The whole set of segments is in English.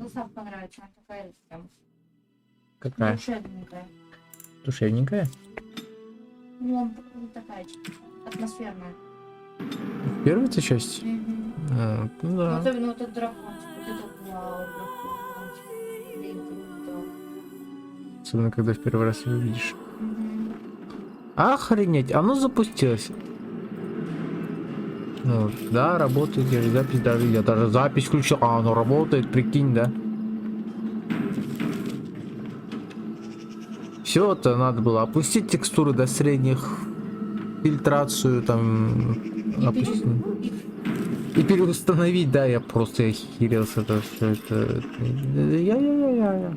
Заставка нравится, она такая прям Какая? душевненькая. Душевненькая? Ну, он такая атмосферная. Первая-то часть? Угу. Ну да. Особенно вот этот дракон. Вот этот вау, дракон. Блин, круто. Особенно, когда в первый раз его видишь. Угу. Охренеть, оно запустилось. Ну, да, работает, я же запись даже, я даже запись включил, а оно работает, прикинь, да? Все это надо было опустить текстуры до средних, фильтрацию там, опустить. И переустановить, да, я просто охерился, это все это. Я.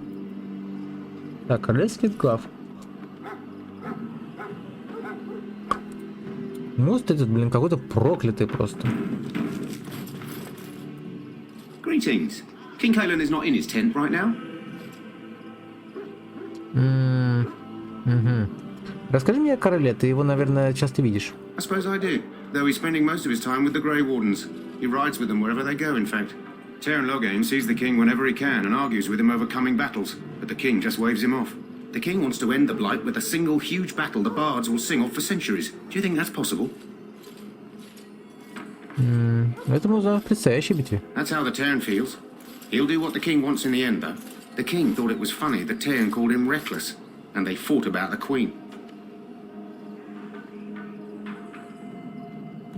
Так, королевский глав. Мост этот, блин, какой-то проклятый просто. Greetings. King Kalen is not in his tent right now. Расскажи мне о короле, ты его, наверное, часто видишь. I suppose I do, though he's spending most of his time with the Grey Wardens. He rides with them wherever they go, in fact. Logein sees the king whenever he can and argues with him over coming battles, but the king just waves him off. The king wants to end the Blight with a single huge battle the bards will sing of for centuries. Do you think that's possible? Это можно в предстоящей битве. That's how the Terran feels. He'll do what the king wants in the end, though. The king thought it was funny that Terran called him reckless, and they fought about the queen.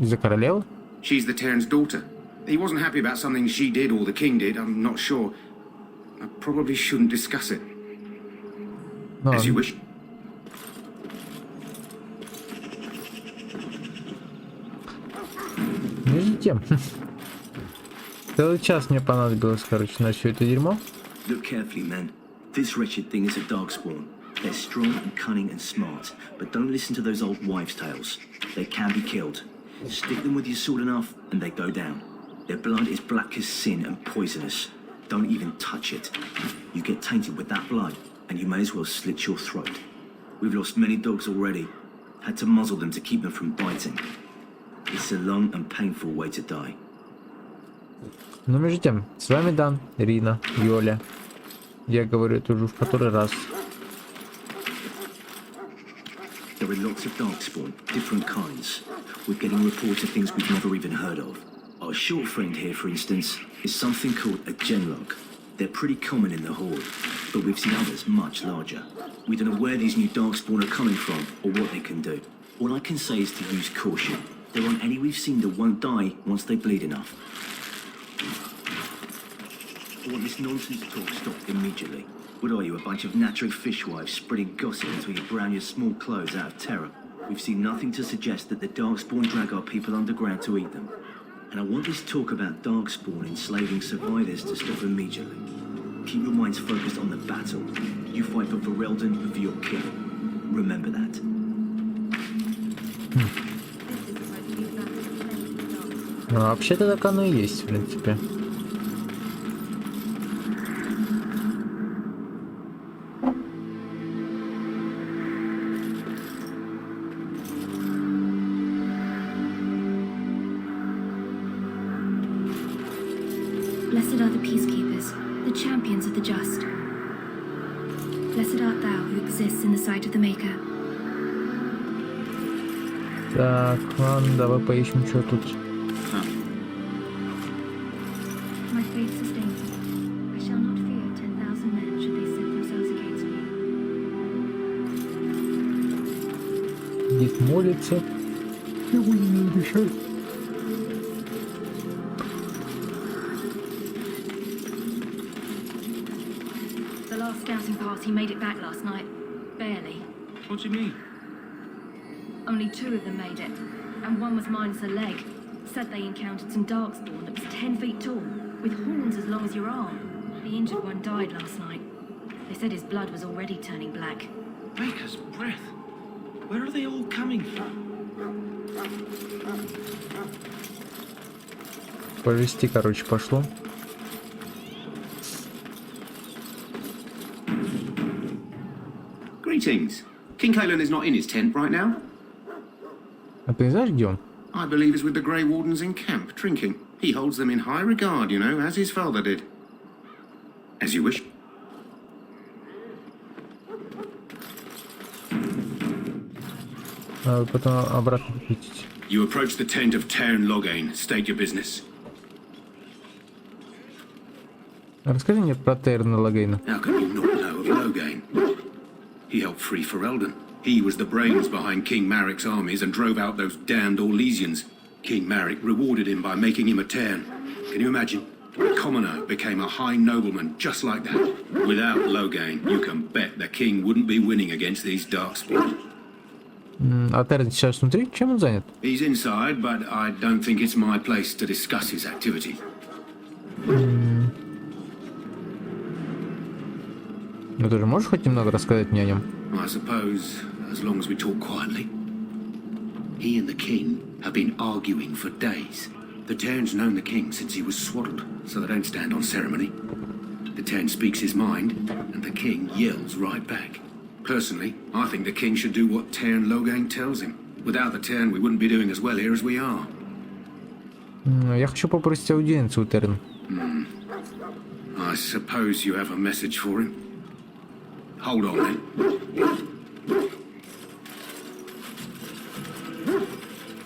Из-за королевы? She's the Terran's daughter. He wasn't happy about something she did or the king did, I'm not sure. I probably shouldn't discuss it. No. As you wish. Между тем. Целый час мне понадобилось, короче, на все это дерьмо. Look carefully, men. This wretched thing is a darkspawn. They're strong and cunning and smart, but don't listen to those old wives' tales. They can be killed. Stick them with your sword enough, and they go down. Their blood is black as sin and poisonous. Don't even touch it. You get tainted with that blood, and you may as well slit your throat. We've lost many dogs already. Had to muzzle them to keep them from biting. It's a long and painful way to die. Но между тем, с вами Дан, Рина, Йоля. Я говорю это уже в который раз. There are lots of darkspawn, different kinds. We're getting reports of things we've never even heard of. Our short friend here, for instance, is something called a genlog. They're pretty common in the Horde, but we've seen others much larger. We don't know where these new darkspawn are coming from or what they can do. All I can say is to use caution. There aren't any we've seen that won't die once they bleed enough. I want this nonsense talk stopped immediately. What are you, a bunch of natro fishwives spreading gossip until you brown your small clothes out of terror? We've seen nothing to suggest that the darkspawn drag our people underground to eat them. And I want this talk about darkspawn enslaving survivors to stop immediately. Keep your minds focused on the battle. You fight for Verelden and for your king. Remember that. Ну, вообще-то так оно и есть, в принципе. Blessed are the peacekeepers, the champions of the just. Blessed art thou who exists in the sight of the Maker. Так, ладно, давай поищем, что тут. My faith sustains me. I shall not fear 10,000 men should they set themselves against me. Дед молится. Я буду не решать. The last scouting party made it back last night. Barely. What do you mean? Only 2 of them made it, and one was minus a leg. Said they encountered some darkspawn that was 10 feet tall, with horns as long as your arm. The injured one died last night. They said his blood was already turning black. Baker's breath. Where are they all coming from? Повести, короче, пошло. Greetings. King Kalen is not in his tent right now. А ты не знаешь, где он? I believe he's with the Grey Wardens in camp, drinking. He holds them in high regard, you know, as his father did. As you wish. А потом обратно летите. You approach the tent of Tairn Loghain. State your business. Расскажи мне про Терна Логейна. How can you not know of Loghain? He helped free Ferelden. He was the brains behind King Maric's armies and drove out those damned Orlesians. King Maric rewarded him by making him a Tairn. Can you imagine? A commoner became a high nobleman just like that. Without Loghain, you can bet the king wouldn't be winning against these darkspawn. А Терн сейчас внутри? Чем он занят? He's inside, but I don't think it's my place to discuss his activity. Ну ты же можешь хоть немного рассказать мне о нем? I suppose, as long as we talk quietly. He and the king have been arguing for days. The Tairn's known the king since he was swaddled, so they don't stand on ceremony. The Tairn speaks his mind, and the king yells right back. Personally, I think the king should do what Tairn Loghain tells him. Without the Tairn, we wouldn't be doing as well here as we are. Я хочу попросить аудиенцию у Терна. I suppose you have a message for him. Hold on then.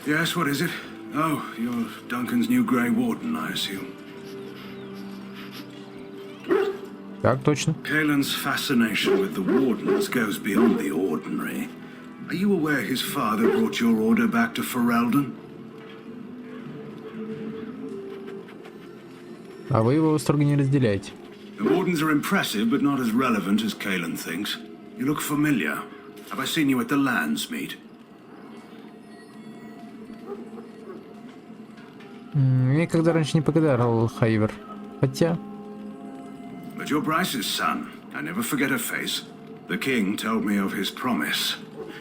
Yes, what is it? Oh, you're Duncan's new Grey Warden, I assume. Так, точно. Kaelin's fascination with the Wardens goes beyond the ordinary. Are you aware his father brought your order back to Ferelden? А вы его восторга не разделяете. The Wardens are impressive, but not as relevant as Kaelin thinks. You look familiar. Have I seen you at the Landsmeet? Никогда раньше не покидал Хайвер. Хотя... But you're Bryce's son. I never forget a face. The king told me of his promise.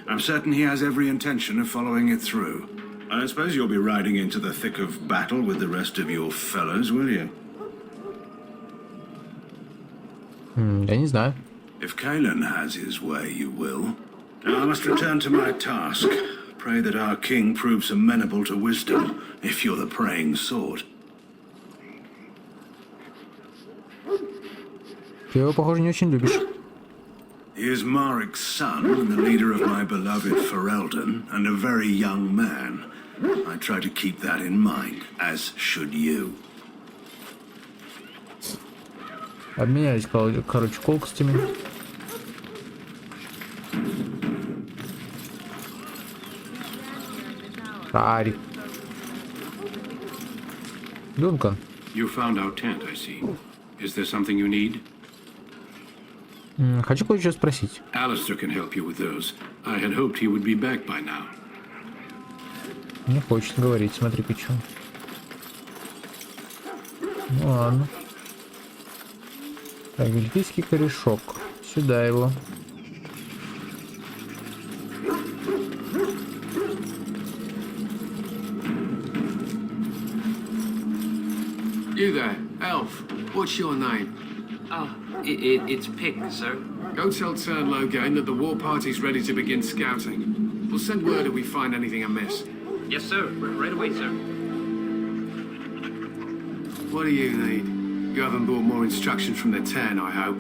I'm certain he has every intention of following it through. I suppose you'll be riding into the thick of battle with the rest of your fellows, will you? Я не знаю. If Kaelin has his way, you will. Now I must return to my task. Pray that our king proves amenable to wisdom, if you're the praying sort. Ты его, похоже, не очень любишь. He is Maric's son and the leader of my beloved Ferelden, and a very young man. I try to keep that in mind, as should you. Обменялись, короче, колкостями. Коркари. Дункан. You found our tent, I see. Is there something you need? Хочу кое-что спросить. Алистер can help you with those. I had hoped he would be back by now. Не хочет говорить, смотри-ка что. Ну ладно. Так, эльфийский корешок. Сюда его. You there, elf. What's your name? It's Pick, sir. Go tell Tairn Loghain that the war party's ready to begin scouting. We'll send word if we find anything amiss. Yes, sir. Right away, sir. What do you need? You haven't brought more instructions from the Tairn, I hope.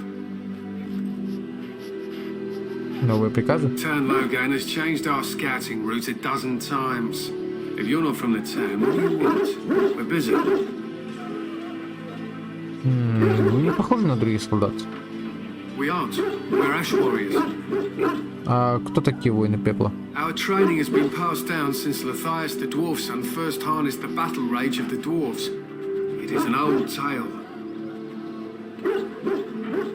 Новые приказы. Tairn Loghain has changed our scouting route a dozen times. If you're not from the Tairn, what do you want? We're busy. Вы не похожи на других солдат. We aren't. We're Ash Warriors. А кто такие воины пепла? Our training has been passed down since Lathias the Dwarf Son first harnessed the battle rage of the dwarves. It is an old tale.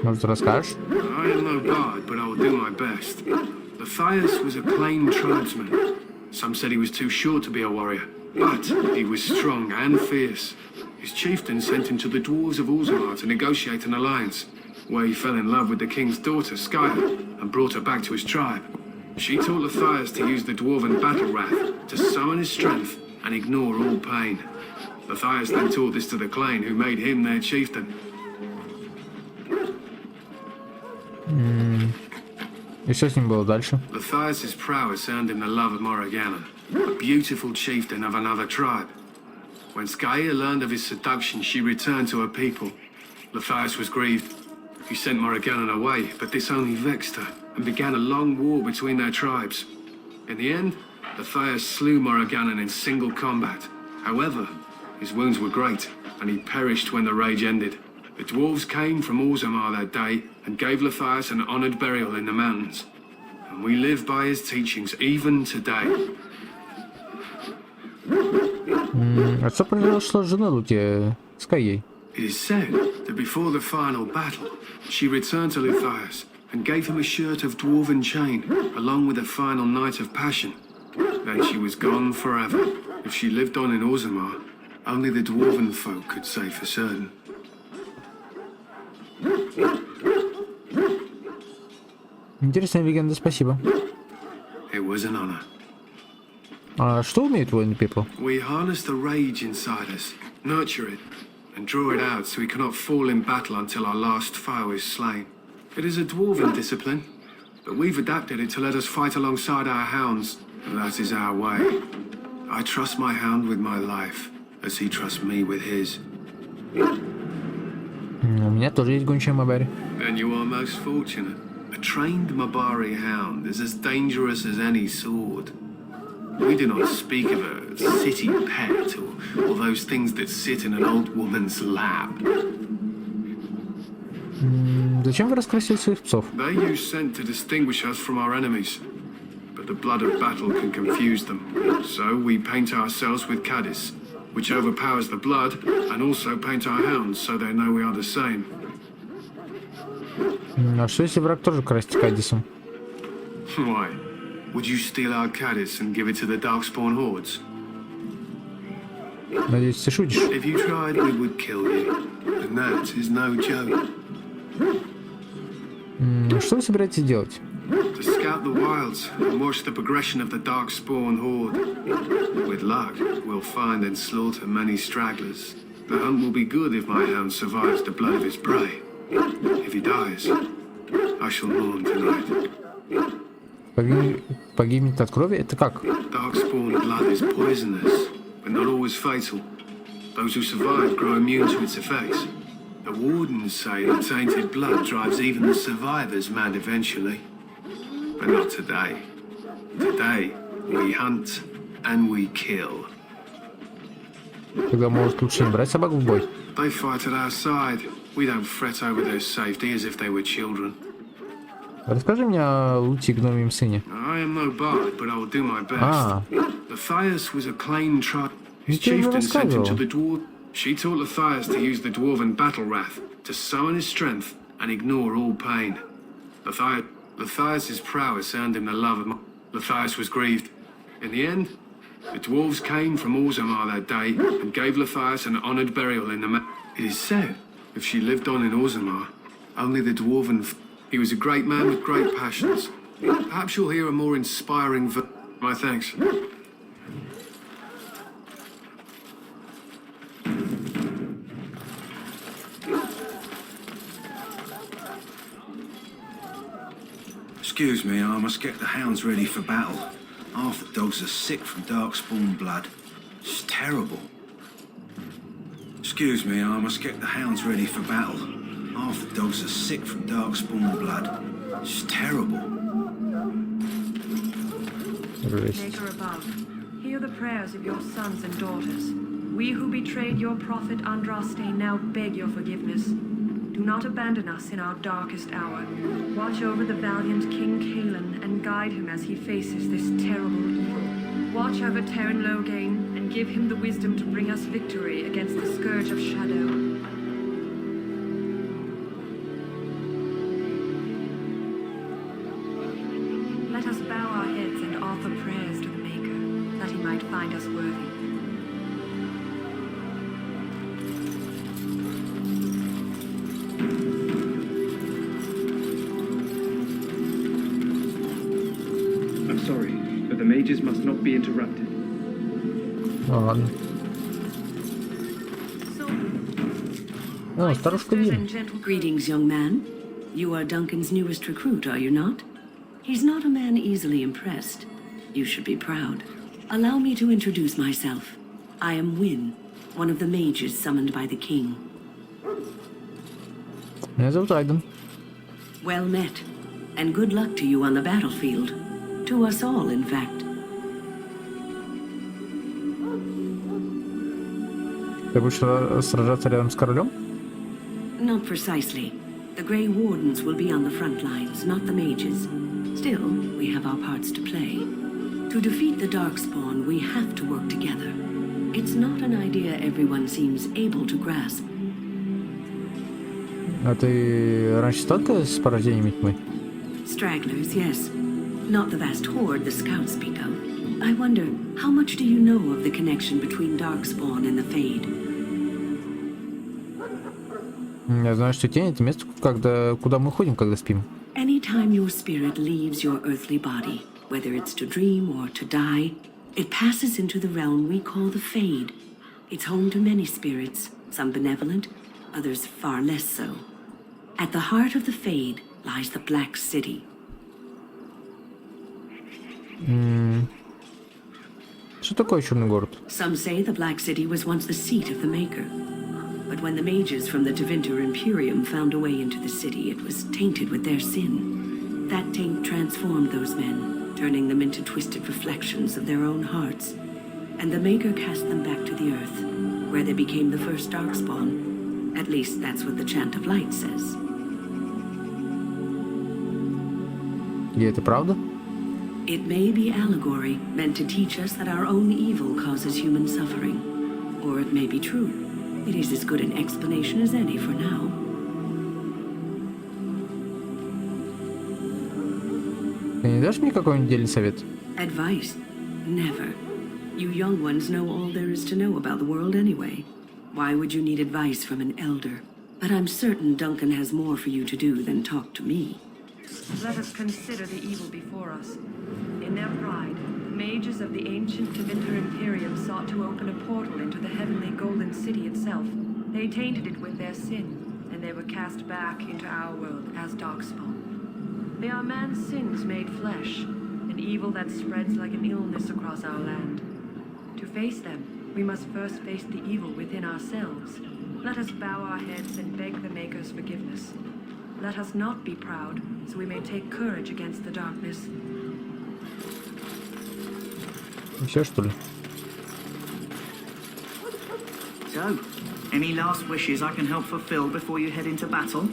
Может, расскажешь? I am no bard, but I will do my best. Lathias was a plain tribesman. Some said he was too short to be a warrior, but he was strong and fierce. His chieftain sent him to the dwarves of Ulzamar to negotiate an alliance, where he fell in love with the king's daughter, Skylar, and brought her back to his tribe. She taught Lathias to use the dwarven battle wrath to summon his strength and ignore all pain. Lathias then taught this to the Clane, who made him their chieftain. И что с ним было дальше? Lathias' prowess earned him the love of Morrigannon, a beautiful chieftain of another tribe. When Skylar learned of his seduction, she returned to her people. Lathias was grieved, He sent Morriganen away, but this only vexed her, and began a long war between their tribes. In the end, Matthias slew Morriganen in single combat. However, his wounds were great, and he perished when the rage ended. The dwarves came from Orzammar that day and gave Matthias an honoured burial in the mountains. And we live by his teachings even today. А что произошло с женой Луки? С Кайей? It is said that before the final battle, she returned to Matthias and gave him a shirt of dwarven chain, along with a final night of passion. Then she was gone forever. If she lived on in Orzammar, only the dwarven folk could say for certain. Интересная легенда, спасибо. It was an honor. А что умеют воины People? We harness the rage inside us, nurture it, and draw it out so we cannot fall in battle until our last foe is slain. It is a dwarven discipline, but we've adapted it to let us fight alongside our hounds. That is our way. I trust my hound with my life, as he trusts me with his. У меня тоже есть гончая Мабари. Then you are most fortunate. A trained Mabari hound is as dangerous as any sword. We do not speak of a city pet or those things that sit in an old woman's lap. Зачем вы раскрасили своих псов? They use scent to distinguish us from our enemies, but the blood of battle can confuse them. So we paint ourselves with Cadiz, which overpowers the blood, and also paint our hounds so they know we are the same. А что если враг тоже красит Кадисом? Why? Would you steal our Cadiz and give it to the Darkspawn hordes? Надеюсь, ты шутишь? If you tried, we would kill you, and that is no joke. Что вы собираетесь делать? To scout the wilds and watch the progression of the Darkspawn horde. With luck, we'll find and slaughter many stragglers. The hunt will be good if my hound survives the blood of his prey. If he dies, I shall mourn tonight. Погибнет от крови? Это как? Darkspawn blood is poisonous, but not always fatal. Those who survive grow immune to its effects. The wardens say that tainted blood drives even the survivors mad eventually. But not today. Today, we hunt and we kill. Тогда, может, лучше не брать собак в бой? They fight at our side. We don't fret over their safety as if they were children. Расскажи мне о Луте и гномьем сыне. I am no bard, but I will do my best. Matthias was a claimed tribe. His chieftain sent him to the dwarf. She taught Matthias to use the dwarven battle wrath to summon his strength and ignore all pain. Matthias's prowess earned him the love of Matthias was grieved. In the end, the dwarves came from Orzammar that day and gave Matthias an honoured burial in the It is said, if she lived on in Orzammar, only the dwarven... He was a great man with great passions. Perhaps you'll hear a more inspiring My thanks. Excuse me, I must get the hounds ready for battle. Half the dogs are sick from darkspawn blood. It's terrible. Excuse me, I must get the hounds ready for battle. Half the dogs are sick from darkspawn blood. It's terrible. Maker above, hear the prayers of your sons and daughters. We who betrayed your prophet Andraste now beg your forgiveness. Do not abandon us in our darkest hour. Watch over the valiant King Kaelin and guide him as he faces this terrible evil. Watch over Terran Logейн and give him the wisdom to bring us victory against the Scourge of Shadow. Let us bow our heads and offer prayers to the Maker, that he might find us worthy. I'm sorry, but the mages must not be interrupted. Ладно. О, старушка Винн. Greetings, young man. You are Duncan's newest recruit, are you not? He's not a man easily impressed. You should be proud. Allow me to introduce myself. I am Winn, one of the mages summoned by the king. Меня зовут Айден. Well met. And good luck to you on the battlefield. To us all, in fact. Ты будешь сражаться рядом с королем? Not precisely. The Grey Wardens will be on the front lines, not the mages. Still, we have our parts to play. To defeat the Darkspawn, we have to work together. It's not an idea everyone seems able to grasp. А ты раньше сталкивалась с порождениями тьмы? Stragglers, yes. Not the vast horde the scouts speak of. I wonder, how much do you know of the connection between Darkspawn and the Fade? Я знаю, что тень — это место, куда мы ходим, когда спим. Anytime your spirit leaves your earthly body, whether it's to dream or to die, it passes into the realm we call the Fade. It's home to many spirits, some benevolent, others far less so. At the heart of the Fade lies the Black City. Что такое черный город? Some say the Black City was once the seat of the Maker. But when the mages from the Tevinter Imperium found a way into the city, it was tainted with their sin. That taint transformed those men, turning them into twisted reflections of their own hearts. And the Maker cast them back to the earth, where they became the first Darkspawn. At least that's what the Chant of Light says. И это правда? It may be allegory, meant to teach us that our own evil causes human suffering. Or it may be true. It is as good an explanation as any for now. Ты не дашь мне какой-нибудь дельный совет? Advice? Never. You young ones know all there is to know about the world anyway. Why would you need advice from an elder? But I'm certain Duncan has more for you to do than talk to me. Let us consider the evil before us. In their pride, the mages of the ancient Tevinter Imperium sought to open a portal into the heavenly golden city itself. They tainted it with their sin, and they were cast back into our world as Darkspawn. They are man's sins made flesh, an evil that spreads like an illness across our land. To face them, we must first face the evil within ourselves. Let us bow our heads and beg the Maker's forgiveness. Let us not be proud, so we may take courage against the darkness. Все, что ли? So, any last wishes I can help fulfill before you head into battle?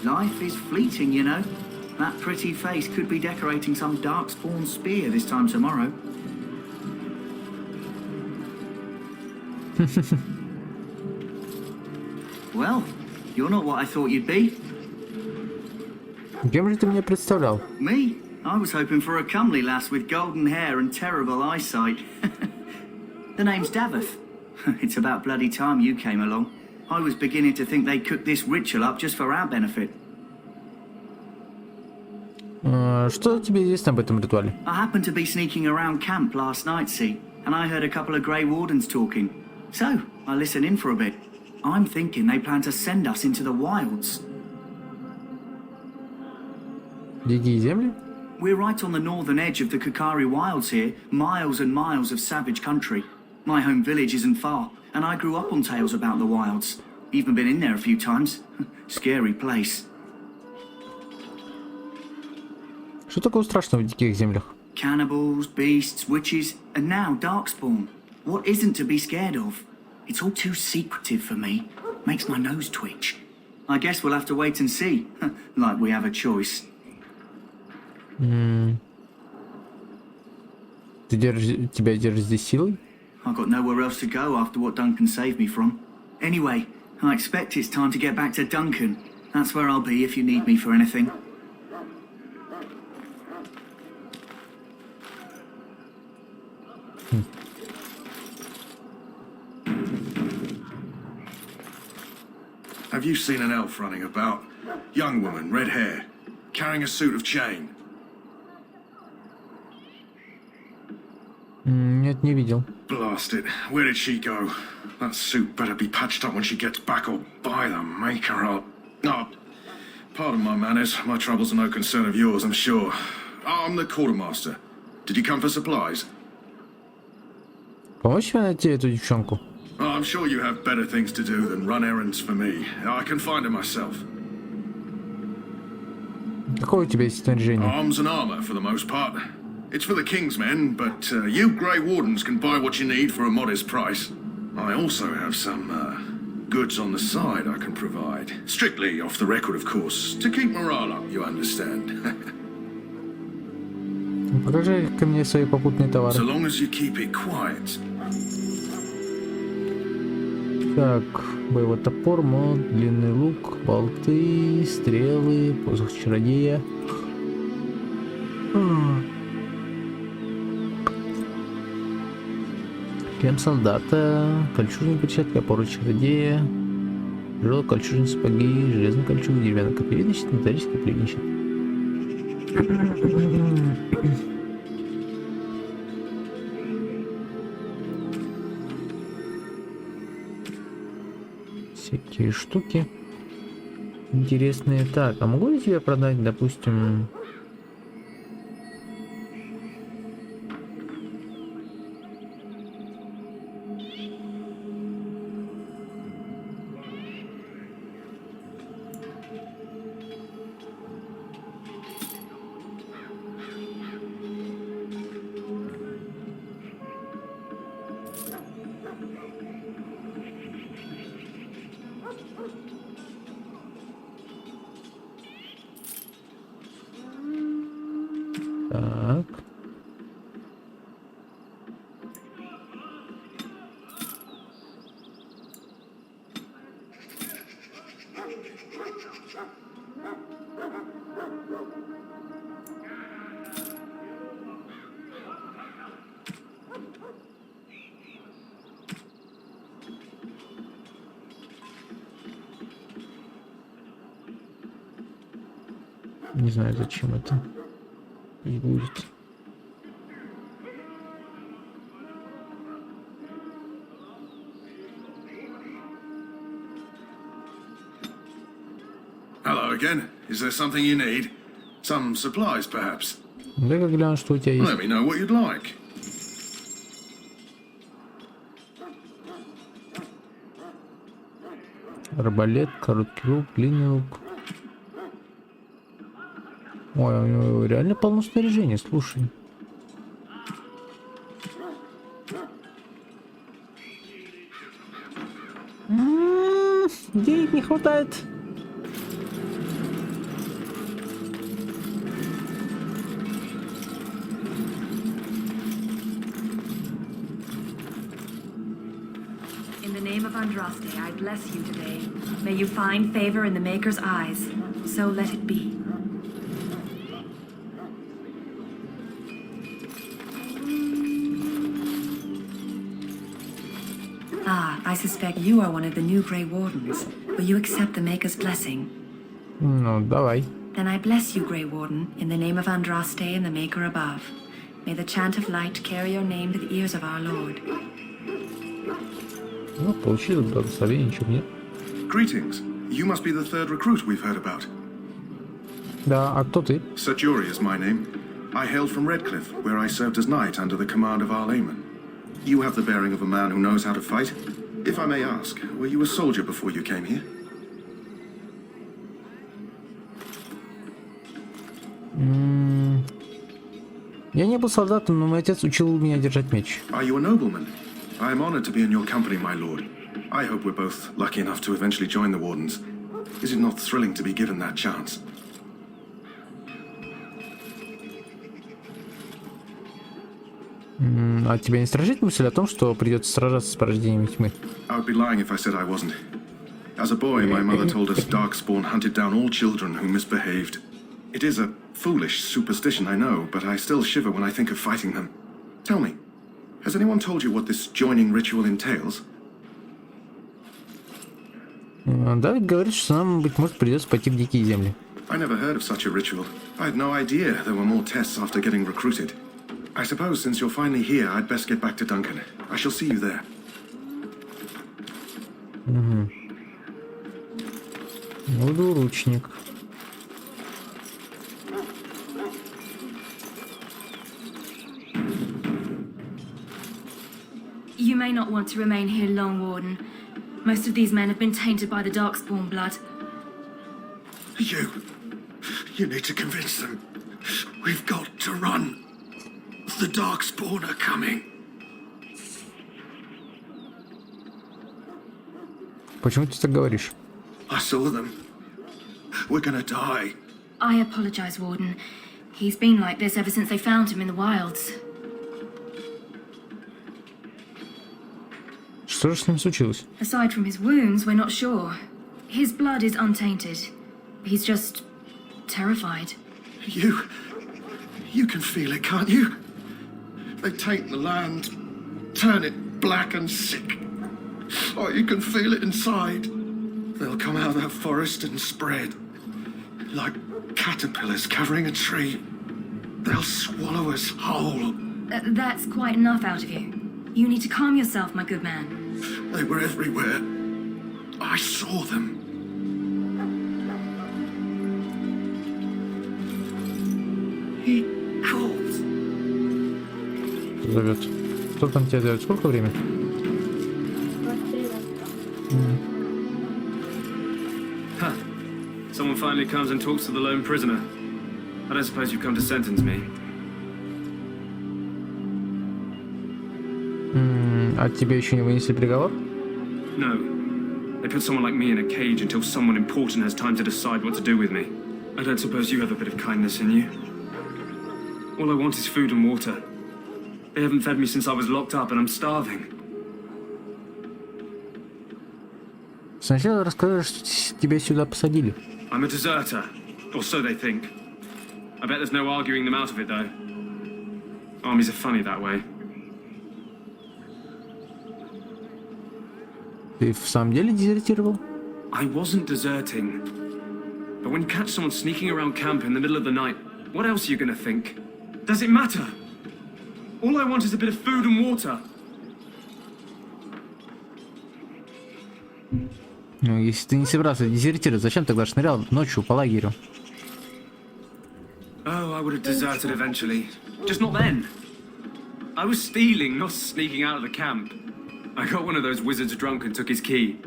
Life is fleeting, you know. That pretty face could be decorating some Darkspawn spear this time tomorrow. Well, you're not what I thought you'd be. Кем же ты меня представлял? Me? I was hoping for a comely lass with golden hair and terrible eyesight. The name's Davet. It's about bloody time you came along. I was beginning to think they cooked this ritual up just for our benefit. Что тебе известно об этом ритуале? I happened to be sneaking around camp last night, see, and I heard a couple of Grey Wardens talking. So, I listened in for a bit. I'm thinking they plan to send us into the wilds. Дикие земли? We're right on the northern edge of the Korkari wilds here, miles and miles of savage country. My home village isn't far, and I grew up on tales about the wilds. Even been in there a few times. Scary place. Что такого страшного в диких землях? Cannibals, beasts, witches, and now Darkspawn. What isn't to be scared of? It's all too secretive for me. Makes my nose twitch. I guess we'll have to wait and see. Like we have a choice. Тебя держит здесь силой? I've got nowhere else to go after what Duncan saved me from. Anyway, I expect it's time to get back to Duncan. That's where I'll be if you need me for anything. Have you seen an elf running about? Young woman, red hair, carrying a suit of chain. Нет, не видел. Blast it. Where did she go? That suit better be patched up when she gets back, or by the maker up. Oh, pardon my manners. My troubles are no concern of yours, I'm sure. I'm the quartermaster. Did you come for supplies? Помочь мне найти эту девчонку? Oh, I'm sure you have better things to do than run errands for me. I can find her myself. Какое у тебя есть снаряжение? Arms and armor for the most part. It's for the king's men, but you Grey Wardens can buy what you need for a modest price. I also have some goods on the side I can provide. Strictly off the record, of course, to keep morale up, you understand. Покажи ко мне свои попутные товары. So long as you keep it quiet. Так, боевой топор, молот, длинный лук, болты, стрелы, посох чародея. Шлем солдата, кольчужная перчатка, опора чародея, тяжелые кольчужные сапоги, железный кольчуг, деревянный копьевидный щит, металлический плевний щит. Всякие штуки интересные. Так, а могу ли тебе продать, допустим... Так. Не знаю, зачем это. И будет. Hello again. Is there something you need? Some supplies, perhaps? Дай-ка гляну, что у тебя есть. Let me know what you'd like. Арбалет, короткий лук, длинный лук. Ой, у него реально полно снаряжения, слушай. Денег не хватает. In the name of Andraste, I bless you today. May you find favor in the Maker's eyes. So let it be. Ah, I suspect you are one of the new Grey Wardens. Will you accept the Maker's blessing? Ну, давай. Then I bless you, Grey Warden, in the name of Andraste and the Maker above. May the chant of light carry your name to the ears of our Lord. Ну, получили благословение, ничего нет. Greetings. You must be the third recruit we've heard about. Да, а кто ты? Sir Джори is my name. I hail from Redcliffe, where I served as knight under the command of our layman. You have the bearing of a man who knows how to fight. If I may ask, were you a soldier before you came here? Я не был солдатом, но мой отец учил меня держать меч. Are you a nobleman? I am honored to be in your company, my lord. I hope we're both lucky enough to eventually join the Wardens. Is it not thrilling to be given that chance? А тебя не сторожит мысль о том, что придется сражаться с порождениями тьмы? I would be lying if I said I wasn't. As a boy, my mother told us Darkspawn hunted down all children who misbehaved. It is a foolish superstition, I know, but I still shiver when I think of fighting them. Tell me, has anyone told you what this joining ritual entails? Давет говорит, что нам, быть может, придется пойти в Дикие земли. I never heard of such a ritual. I had no idea there were more tests after getting recruited. I suppose since you're finally here, I'd best get back to Duncan. I shall see you there. Двуручник. You may not want to remain here long, Warden. Most of these men have been tainted by the Darkspawn blood. You need to convince them. We've got to run. The Darkspawn are coming. Почему ты так говоришь? I saw them. We're gonna die. I apologize, Warden. He's been like this ever since they found him in the wilds. Что же с ним случилось? Aside from his wounds, we're not sure. His blood is untainted. He's just terrified. You can feel it, can't you? They taint the land, turn it black and sick. Oh, you can feel it inside. They'll come out of that forest and spread. Like caterpillars covering a tree. They'll swallow us whole. That's quite enough out of you. You need to calm yourself, my good man. They were everywhere. I saw them. He calls. Зовет. Кто там тебя зовет? Сколько времени? Huh. Someone finally comes and talks to the lone prisoner. I don't suppose you've come to sentence me. А тебе еще не вынесли приговор? No. They put someone like me in a cage until someone important has time to decide what to do with me. I don't suppose you have a bit of kindness in you. All I want is food and water. They haven't fed me since I was locked up and I'm starving. Сначала расскажи, что тебя сюда посадили. I'm a deserter, or so they think. I bet there's no arguing them out of it, though. Armies are funny that way. Ты в самом деле дезертировал? I wasn't deserting. But when you catch someone sneaking around camp in the middle of the night, what else are you gonna think? Does it matter? All I want is a bit of food and water. Ну, если ты не собирался дезертировать, зачем тогда шнырял ночью по лагерю? Oh, I would have deserted eventually. Just not then. I was stealing, not sneaking out of the camp. I got one of those wizards drunk and took his key.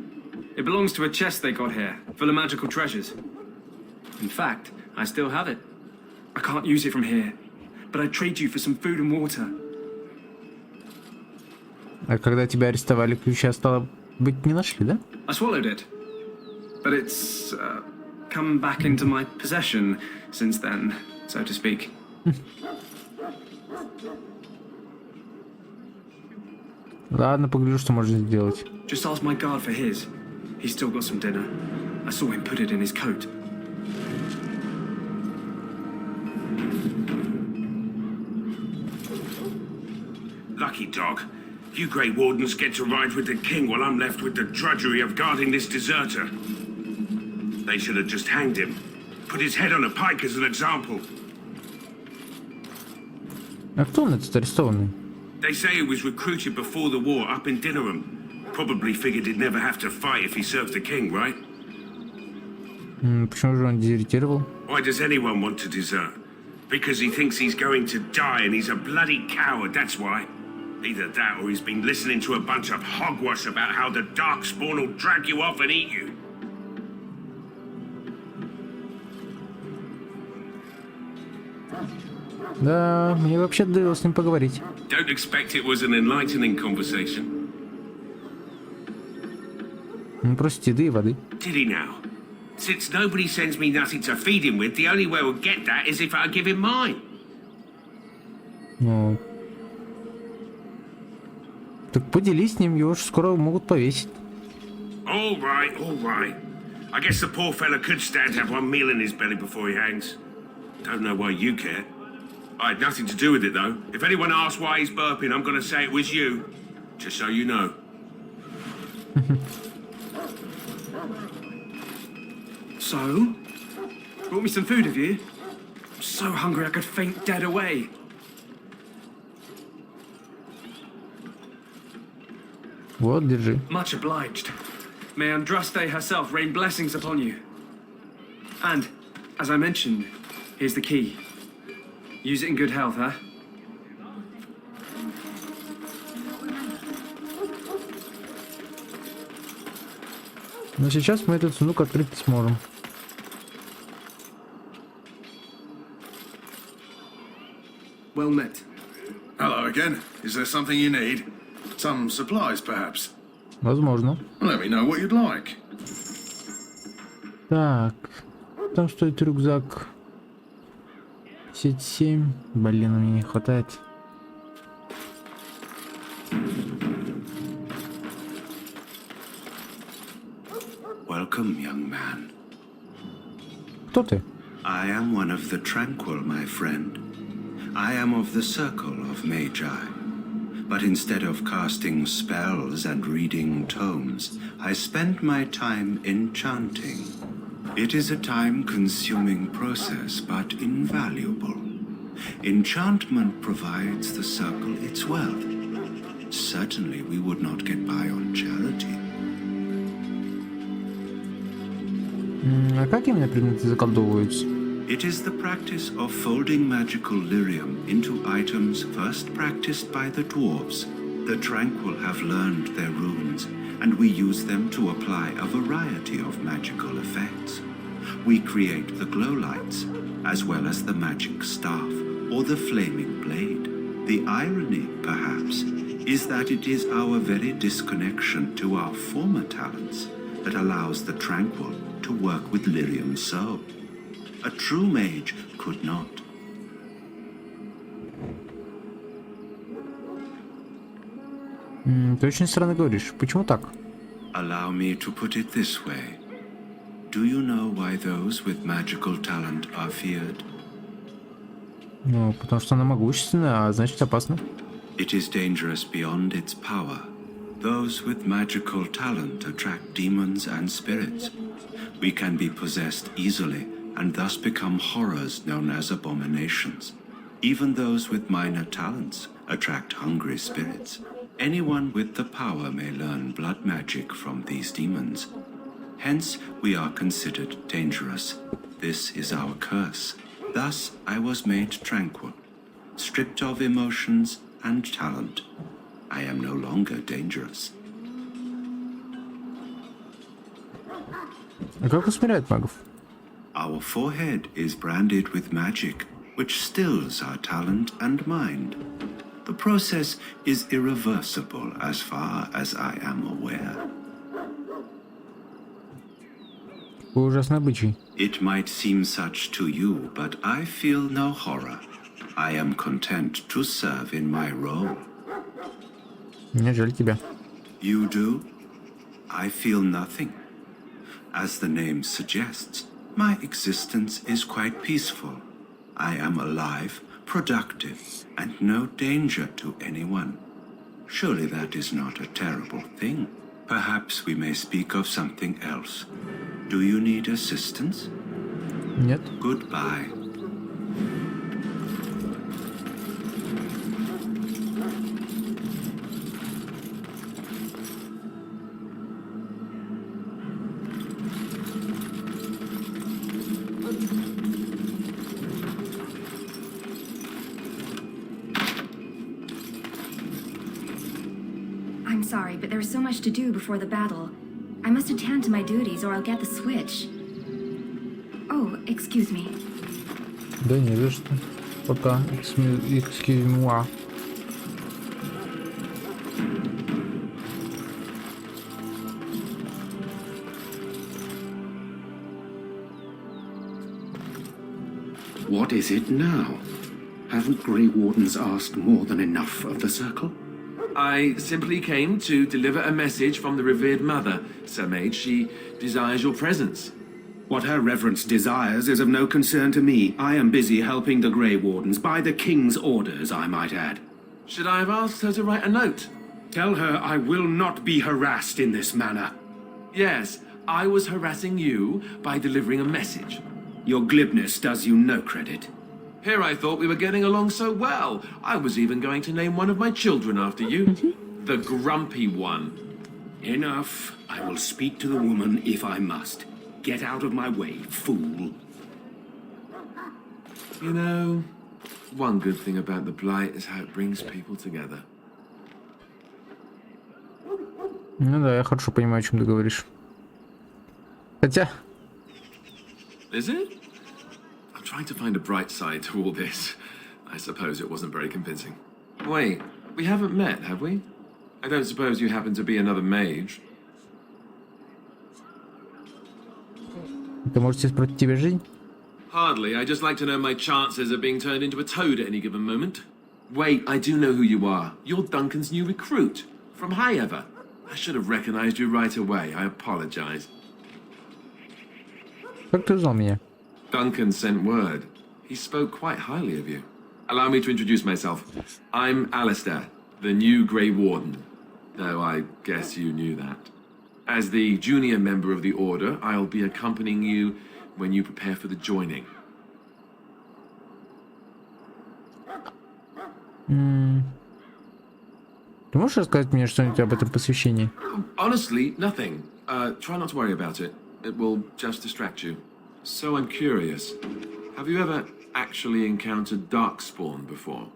It belongs to a chest they got here, full of magical treasures. In fact, I still have it. I can't use it from here, but I'd trade you for some food and water. А когда тебя арестовали, ключа стало быть не нашли, да? I swallowed it, but it's come back into my possession since then, so to speak. Ладно, погляжу, что можно сделать. Just ask my guard for his. He's still got some dinner. I saw him put it in his coat. Lucky dog. You Grey Wardens get to ride with the king while I'm left with the drudgery of guarding this deserter. They should have just hanged him. Put his head on a pike as an example. А кто он этот арестованный? They say he was recruited before the war up in Dinnerham. Probably figured he'd never have to fight if he served the king, right? Почему же он дезертировал? Why does anyone want to desert? Because he thinks he's going to die and he's a bloody coward, that's why. Either that or he's been listening to a bunch of hogwash about how the Darkspawn will drag you off and eat you. Да, мне вообще довелось с ним поговорить. Don't expect it was an enlightening conversation. Он просит еды и воды. Did he now? Since nobody sends me nothing to feed him with, the only way we'll get that is if I give him mine. Ну... Так поделись с ним, его же скоро могут повесить. All right, all right. I guess the poor fella could stand to have one meal in his belly before he hangs. Don't know why you care. I had nothing to do with it, though. If anyone asks why he's burping, I'm gonna say it was you. Just so you know. So? Brought me some food, have you? I'm so hungry I could faint dead away. Вот, держи. Much obliged. May Andraste herself rain blessings upon you. And, as I mentioned, here's the key. Use it in good health, huh? Но сейчас мы этот сундук открыть не сможем. Well met. Hello again. Is there something you need? Some supplies, perhaps? Возможно. Let me know what you'd like. Так. Там стоит рюкзак. 57. Блин, мне не хватает. Welcome, young man. Кто ты? I am one of the tranquil, my friend. I am of the circle of Magi. But instead of casting spells and reading tomes, I spend my time enchanting. It is a time-consuming process, but invaluable. Enchantment provides the circle its wealth. Certainly we would not get by on charity. А как именно предметы заколдовываются? It is the practice of folding magical lyrium into items first practiced by the dwarves. The Tranquil have learned their runes, and we use them to apply a variety of magical effects. We create the glow lights, as well as the magic staff, or the flaming blade. The irony, perhaps, is that it is our very disconnection to our former talents that allows the Tranquil to work with lyrium so. A true mage could not. Ты очень странно говоришь. Почему так? Allow me to put it this way. Do you know why those with magical talent are feared? Ну, потому что она могущественная, а значит опасна. It is dangerous beyond its power. Those with magical talent attract demons and spirits. We can be possessed easily and thus become horrors known as abominations. Even those with minor talents attract hungry spirits. Anyone with the power may learn blood magic from these demons. Hence, we are considered dangerous. This is our curse. Thus, I was made tranquil, stripped of emotions and talent. I am no longer dangerous. А как усмиряют магов? Our forehead is branded with magic, which stills our talent and mind. The process is irreversible as far as I am aware. Какой ужасный обычай. It might seem such to you, but I feel no horror. I am content to serve in my role. Мне жаль тебя. You do? I feel nothing. As the name suggests, my existence is quite peaceful. I am alive, productive, and no danger to anyone. Surely that is not a terrible thing. Perhaps we may speak of something else. Do you need assistance? Нет. Goodbye. I'm sorry, but there's so much to do before the battle. I must attend to my duties or I'll get the switch. Oh, excuse me. Да не за что. Пока. Excuse moi. What is it now? Haven't Grey Wardens asked more than enough of the Circle? I simply came to deliver a message from the revered mother, Sir Mage. She desires your presence. What her reverence desires is of no concern to me. I am busy helping the Grey Wardens, by the King's orders, I might add. Should I have asked her to write a note? Tell her I will not be harassed in this manner. Yes, I was harassing you by delivering a message. Your glibness does you no credit. Here I thought we were getting along so well. I was even going to name one of my children after you. The grumpy one. Enough. I will speak to the woman if I must. Get out of my way, fool. You know, one good thing about the Blight is how it brings people together. Ну да, я хорошо понимаю, о чем ты говоришь. Хотя... Is it? I'm trying to find a bright side to all this. I suppose it wasn't very convincing. Wait, we haven't met, have we? I don't suppose you happen to be another mage? Ты можешь испортить тебе жизнь? Hardly. I just like to know my chances of being turned into a toad at any given moment. Wait, I do know who you are. You're Duncan's new recruit. From Highever. I should have recognized you right away. I apologize. Как ты узнал меня? Duncan sent word. He spoke quite highly of you. Allow me to introduce myself. I'm Alister, the new Grey Warden. Though I guess you knew that. As the junior member of the Order, I'll be accompanying you when you prepare for the joining. Ты можешь рассказать мне что-нибудь об этом посвящении? Honestly, nothing. Try not to worry about it. It will just distract you. So I'm curious. Have you ever actually encountered Darkspawn before?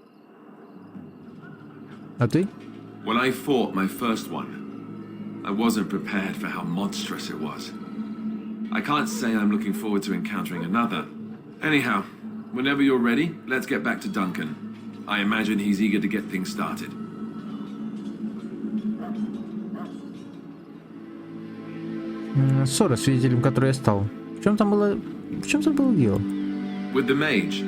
А ты? When I fought my first one, I wasn't prepared for how monstrous it was. I can't say I'm looking forward to encountering another. Anyhow, whenever you're ready, let's get back to Duncan. I imagine he's eager to get things started. Ссора, свидетелем которой я стал. В чем там было дело? With the mage.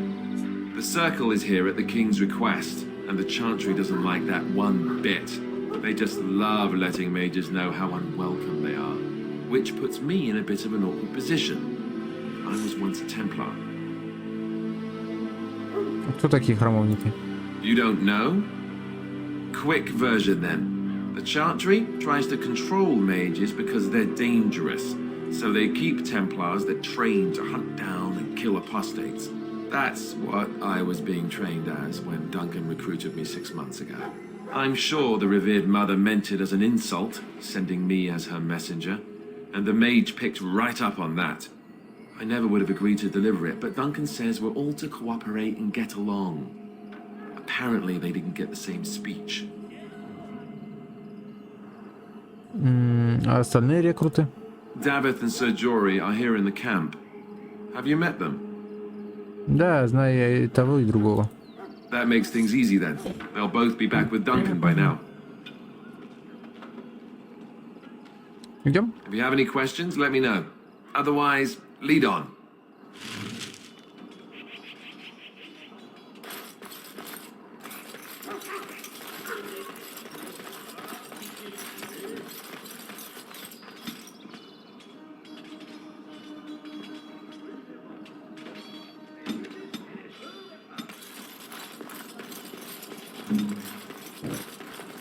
The circle is here at the king's request, and the chantry doesn't like that one bit. They just love letting mages know how unwelcome they are, which puts me in a bit of an awkward position. I was once a Templar. Кто такие храмовники? You don't know? Quick version then. The chantry tries to control mages because they're dangerous, so they keep Templars that train to hunt down and kill apostates. That's what I was being trained as when Duncan recruited me 6 months ago. I'm sure the revered mother meant it as an insult, sending me as her messenger, and the mage picked right up on that. I never would have agreed to deliver it, but Duncan says we're all to cooperate and get along. Apparently they didn't get the same speech. А остальные рекруты? Давет and Sir Jory are here in the camp. Have you met them? Да, знаю я и того, и другого. That makes things easy then. They'll both be back with Duncan by now. Идем? If you have any questions, let me know. Otherwise, lead on.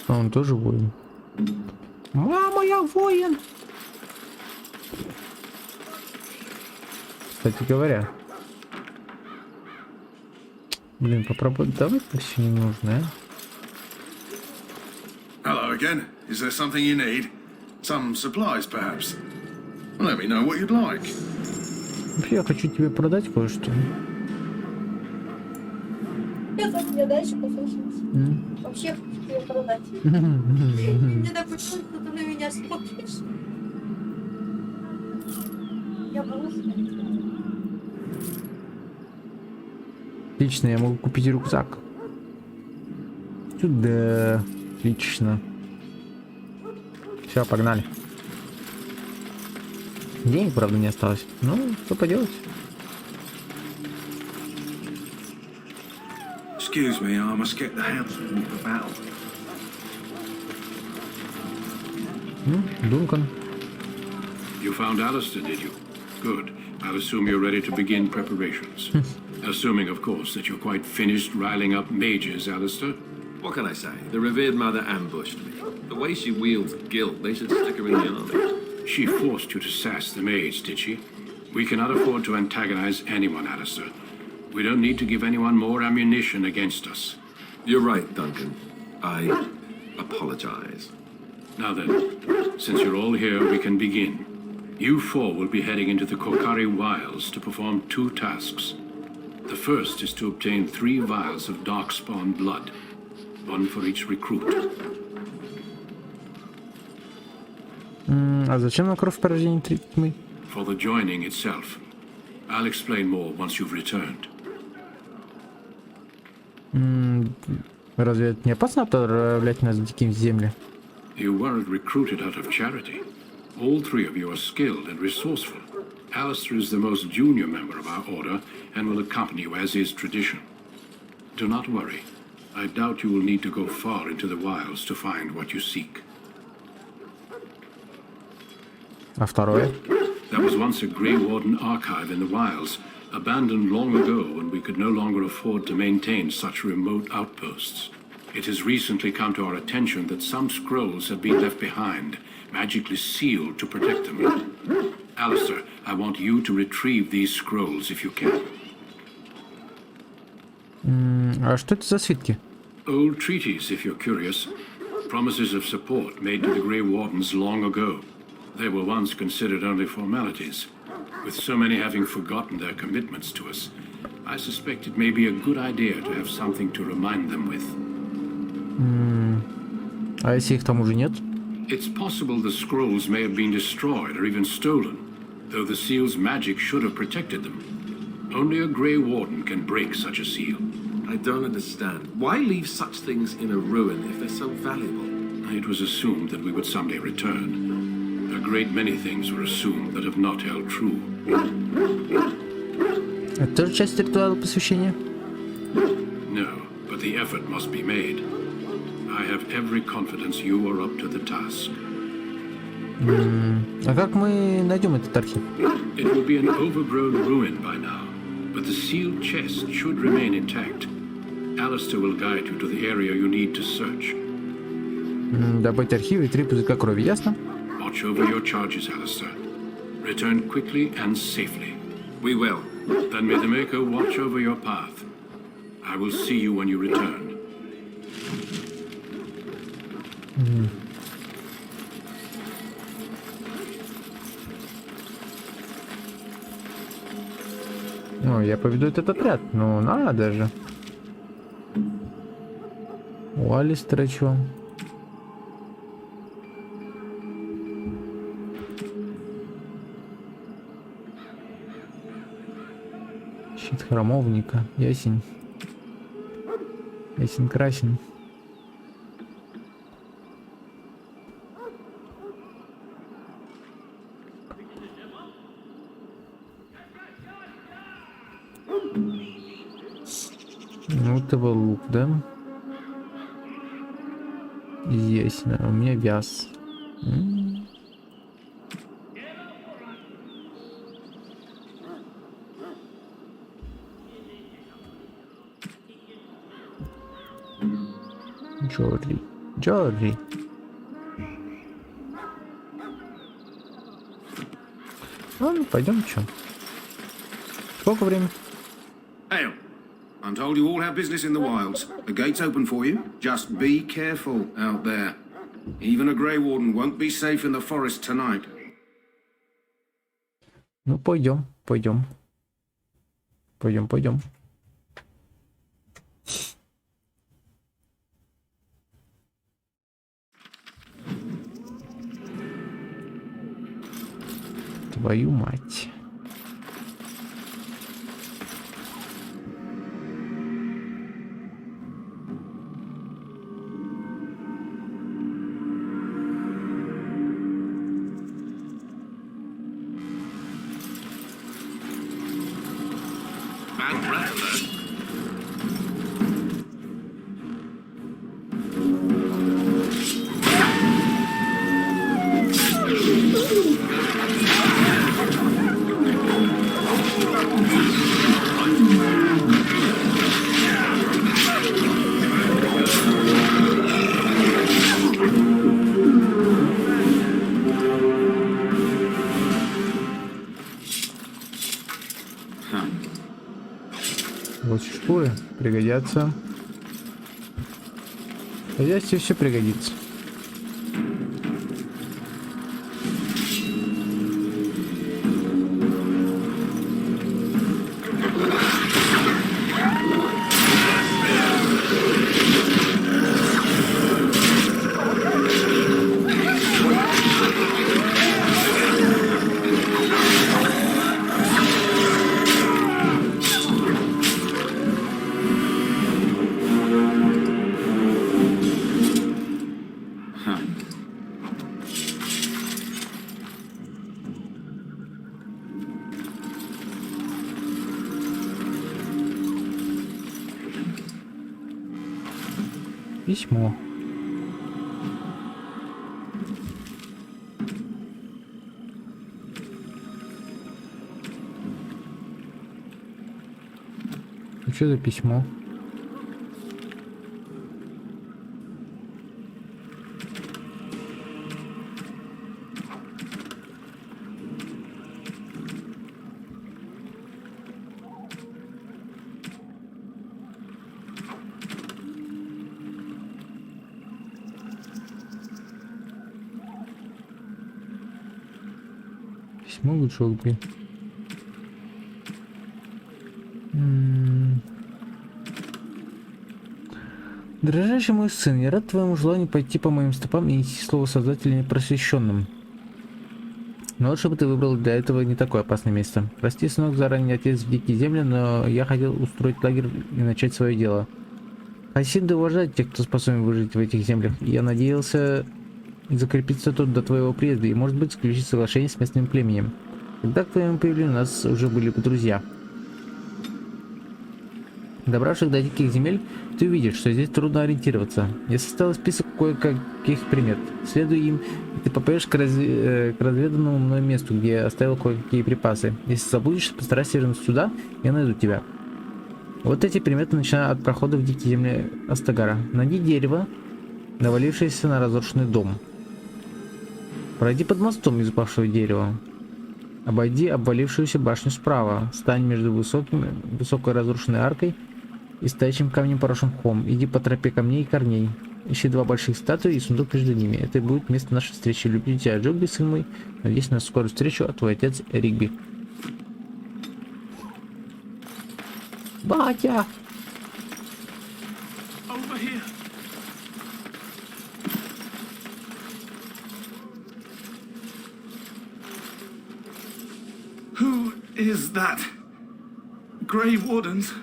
А он тоже воин. Мама, я воин! Кстати говоря. Блин, попробовать давать почти не нужно, а? Hello again. Is there something you need? Some supplies, perhaps? Let me know what you'd like. Вообще, я хочу тебе продать кое-что. Я за тебя дальше послушаюсь. Вообще хочу тебе продать. Не допустим, что ты на меня смотришь. Я могу сказать. Отлично, я могу купить рюкзак. Сюда. Отлично. Все, погнали. Денег, правда, не осталось. Ну, что поделать. Excuse me, I must get the house ready for battle. Duncan. You found Alister, did you? Good. I'll assume you're ready to begin preparations. Assuming, of course, that you're quite finished riling up mages, Alister. What can I say? The revered mother ambushed me. The way she wields guilt, they should stick her in the army. She forced you to sass the mage, did she? We cannot afford to antagonize anyone, Alister. We don't need to give anyone more ammunition against us. You're right, Duncan. I apologize. Now then, since you're all here, we can begin. You four will be heading into the Korkari wilds to perform 2 tasks. The first is to obtain 3 vials of darkspawn blood, 1 for each recruit. А зачем нам кровь порождения тьмы? For the joining itself. I'll explain more once you've returned. Разве это не опасно отправлять нас в дикие земли? You weren't recruited out of charity. All three of you are skilled and resourceful. Alistер is the most junior member of our order and will accompany you as is tradition. Do not worry. I doubt you will need to go far into the wilds to find what you seek. А второе? There was once a Grey Warden archive in the wilds, abandoned long ago when we could no longer afford to maintain such remote outposts. It has recently come to our attention that some scrolls have been left behind, magically sealed to protect them. Alistер, I want you to retrieve these scrolls if you can. А что это за свитки? Old treaties, if you're curious. Promises of support made to the Grey Wardens long ago. They were once considered only formalities. With so many having forgotten their commitments to us, I suspect it may be a good idea to have something to remind them with. А если их там уже нет? It's possible the scrolls may have been destroyed or even stolen, though the seal's magic should have protected them. Only a Grey Warden can break such a seal. I don't understand. Why leave such things in a ruin if they're so valuable? It was assumed that we would someday return. A great many things were assumed that have not held true. Это тоже часть ритуала посвящения? No, but the effort must be made. I have every confidence you are up to the task. А как мы найдем этот архив? It will be an overgrown ruin by now, but the sealed chest should remain intact. Alistер will guide you to the area you need to search. Добыть архивы и 3 пузырька крови, ясно? Watch over your charges, Alistер. Return quickly and safely. We will. Then may the Maker watch over your path. I will see you when you return. Ну, я поведу этот отряд, ну надо же. У Алистера чё? Щит храмовника, ясень. Ясень красен. Ну, это был лук, да? Ясно. У меня вяз. Джори. Джори. Ладно, пойдем, чё? Сколько времени? Hail. I'm told you all have business in the wilds. The gate's open for you. Just be careful out there. Even a Grey Warden won't be safe in the forest tonight. Ну, пойдем, пойдем. Пойдем, пойдем. Твою мать. Вот шкуры пригодятся. В хозяйстве все пригодится. Письмо. Что за письмо? Письмо к Джори. Дорожайший мой сын, я рад твоему желанию пойти по моим стопам и нести слово Создателя непросвещенным. Но лучше бы ты выбрал для этого не такое опасное место. Прости, сынок, заранее отец в Дикие земли, но я хотел устроить лагерь и начать свое дело. Хасиды уважают тех, кто способен выжить в этих землях. Я надеялся закрепиться тут до твоего приезда и, может быть, заключить соглашение с местным племенем. Когда к твоему появлению у нас уже были бы друзья. Добравшись до Диких земель, ты увидишь, что здесь трудно ориентироваться. Я составил список кое-каких примет. Следуй им, и ты попадешь к разведанному мной месту, где я оставил кое-какие припасы. Если забудешь, постарайся вернуться сюда, я найду тебя. Вот эти приметы, начиная от прохода в Дикие земли Остагара. Найди дерево, навалившееся на разрушенный дом. Пройди под мостом из упавшего дерева. Обойди обвалившуюся башню справа. Стань между высокой разрушенной аркой и стоящим камнем, поросшим мхом. Иди по тропе камней и корней. Ищи два больших статуи и сундук между ними. Это будет место нашей встречи. Люблю тебя, Джори, сын мой. Надеюсь на скорую встречу, а твой отец Ригби. Батя! Who is that? Grey Wardens?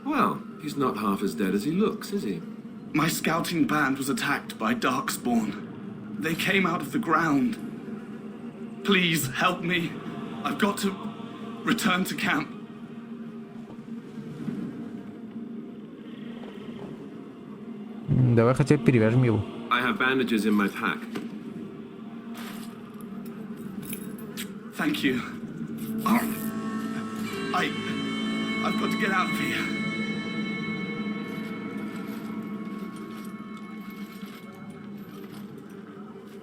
Well, he's not half as dead as he looks, is he? My scouting band was attacked by Darkspawn. They came out of the ground. Please help me. I've got to return to camp. Давай хотя бы перевяжем его. I have bandages in my pack. Thank you. I've got to get out of here.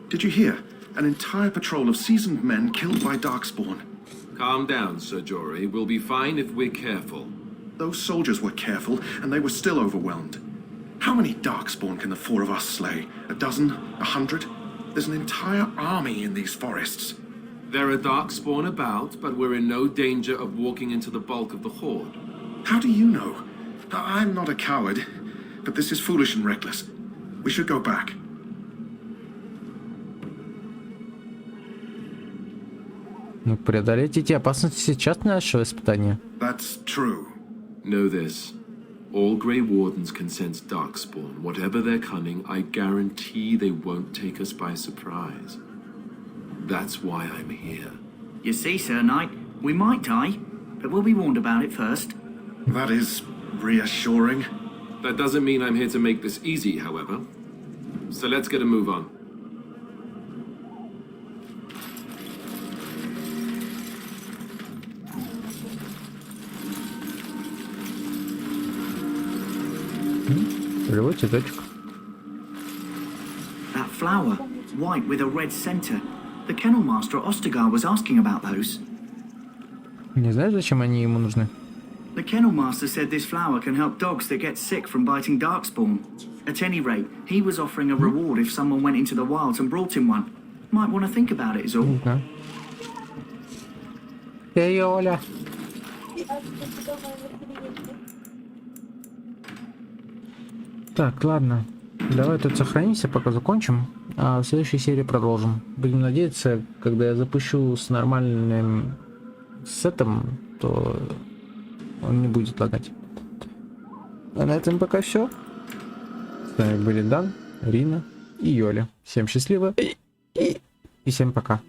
Did you hear? An entire patrol of seasoned men killed by Darkspawn. Calm down, Sir Jory. We'll be fine if we're careful. Those soldiers were careful, and they were still overwhelmed. How many Darkspawn can the four of us slay? A dozen? 100? There's an entire army in these forests. There are Darkspawn about, but we're in no danger of walking into the bulk of the horde. How do you know? I'm not a coward, but this is foolish and reckless. We should go back. Ну, преодолеть эти опасности сейчас нашего испытания. That's true. Know this. All Grey Wardens can sense Darkspawn. Whatever their cunning, I guarantee they won't take us by surprise. That's why I'm here. You see, Sir Knight, we might die, but we'll be warned about it first. That is reassuring. That doesn't mean I'm here to make this easy, however. So let's get a move on. Живой цветочек. That flower, white with a red center. The kennel master at Ostagar was asking about those. Не знаю, зачем они ему нужны. The kennel master said this flower can help dogs that get sick from biting Darkspawn. At any rate, he was offering a reward if someone went into the wilds and brought him one. Might want to think about it, is all. Эй, Оля. Так, ладно. Давай тут сохранимся, пока закончим. А в следующей серии продолжим. Будем надеяться, когда я запущу с нормальным сетом, то он не будет лагать. А на этом пока все. С вами были Дан, Рина и Йоля. Всем счастливо и всем пока.